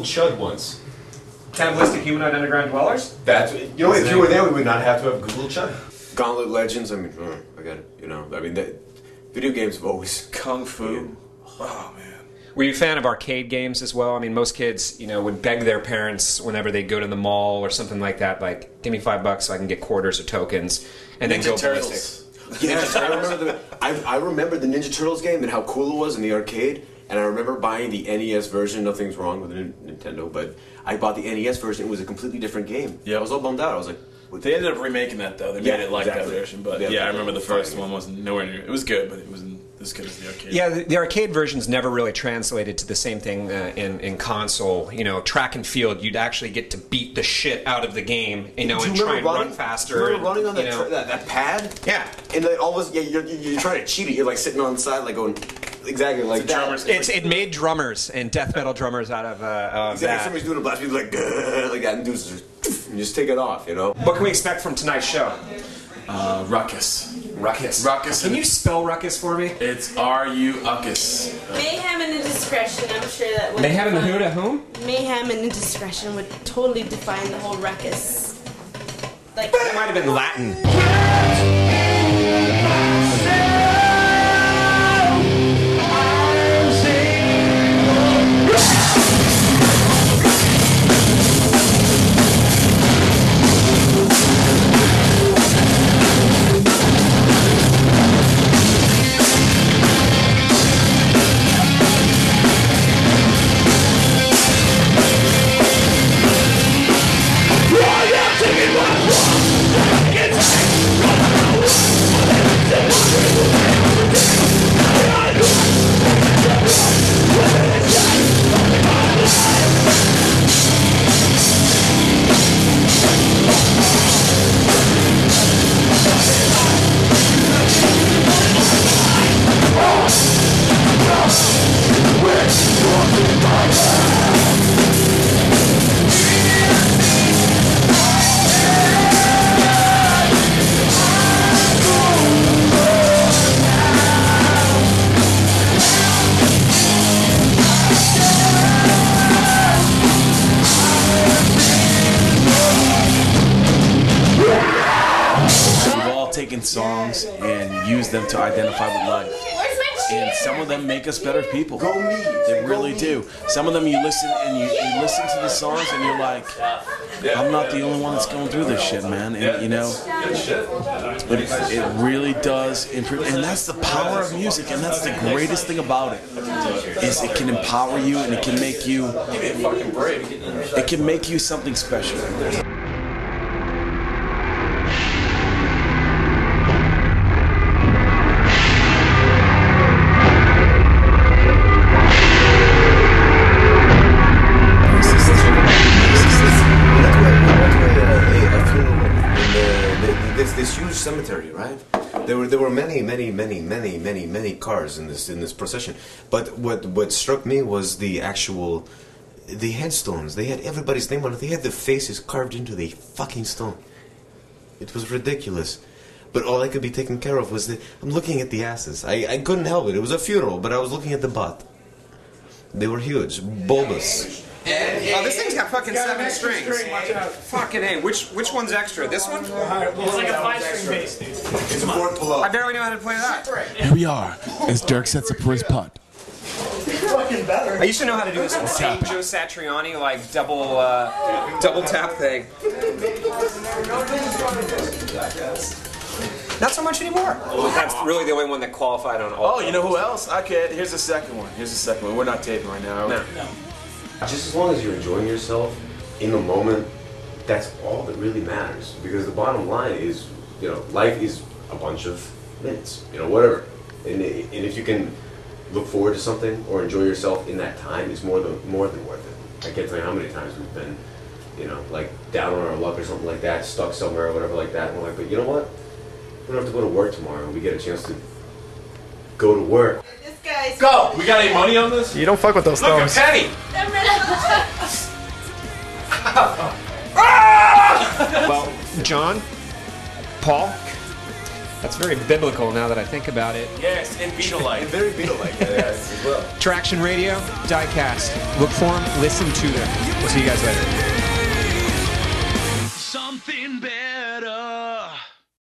Chud once. Cannibalistic Humanoid Underground Dwellers? That's if you were there, we would not have to have Google Chud. Gauntlet Legends. I mean, I got it. You know, I mean, video games have always Kung Fu. Yeah. Oh man. Were you a fan of arcade games as well? I mean, most kids, you know, would beg their parents whenever they go to the mall or something like that, like, give me $5 so I can get quarters or tokens, and then go ballistic. Yeah, I remember the Ninja Turtles game and how cool it was in the arcade. And I remember buying the NES version. Nothing's wrong with Nintendo, but I bought the NES version. It was a completely different game. Yeah, I was all bummed out. I was like, they ended up remaking that though. They made it like exactly. that version, but yeah, I remember the first one wasn't nowhere near. It was good, but it wasn't as good as the arcade. Yeah, the arcade versions never really translated to the same thing in console. You know, track and field, you'd actually get to beat the shit out of the game, you know, and try and run faster. Do you remember running on that pad? Yeah. And then almost, you're trying to cheat it. You're like sitting on the side, like going, exactly like that. It made drummers and death metal drummers out of exactly. that. Somebody's doing a blast beat like that, and dudes just take it off, you know. What can we expect from tonight's show? Ruckus. Ruckus. Can you spell ruckus for me? It's R-U-Uckus. Mayhem and indiscretion, I'm sure that would Mayhem and the who to whom? Mayhem and indiscretion would totally define the whole ruckus. Like, it might have been Latin. Songs and use them to identify with life, and some of them make us better people. They really do. Some of them you listen and you listen to the songs and you're like, I'm not the only one that's going through this shit, man. And you know, it really does improve, and that's the power of music, and that's the greatest thing about it, is it can empower you and it can make you something special. This huge cemetery, right? There were many cars in this procession. But what struck me was the headstones. They had everybody's name on it. They had the faces carved into the fucking stone. It was ridiculous. But all I could be taken care of was I'm looking at the asses. I couldn't help it. It was a funeral, but I was looking at the butt. They were huge, bulbous. Oh, this thing's got fucking 7 strings. Fucking A. Which one's extra? This one? It's like a 5-string bass, dude. It's a fourth pull-up. I barely know how to play that. Here we are, as Dirk sets up for his putt. I used to know how to do this insane Joe Satriani, like double tap thing. Not so much anymore. That's really the only one that qualified on all. Oh, you know who else? Okay, here's the second one. We're not taping right now. No. Just as long as you're enjoying yourself in the moment, that's all that really matters. Because the bottom line is, you know, life is a bunch of minutes, you know, whatever. And if you can look forward to something or enjoy yourself in that time, it's more than worth it. I can't tell you how many times we've been, you know, like down on our luck or something like that, stuck somewhere or whatever like that. And we're like, but you know what? We don't have to go to work tomorrow. We get a chance to go to work. Go! We got any money on this? You don't fuck with those stones. Look, a penny! Well, John, Paul, That's very biblical now that I think about it. Yes, and Beatle-like. And very Beatle-like as well. Traction Radio, Diecast. Look for them, listen to them. We'll see you guys later.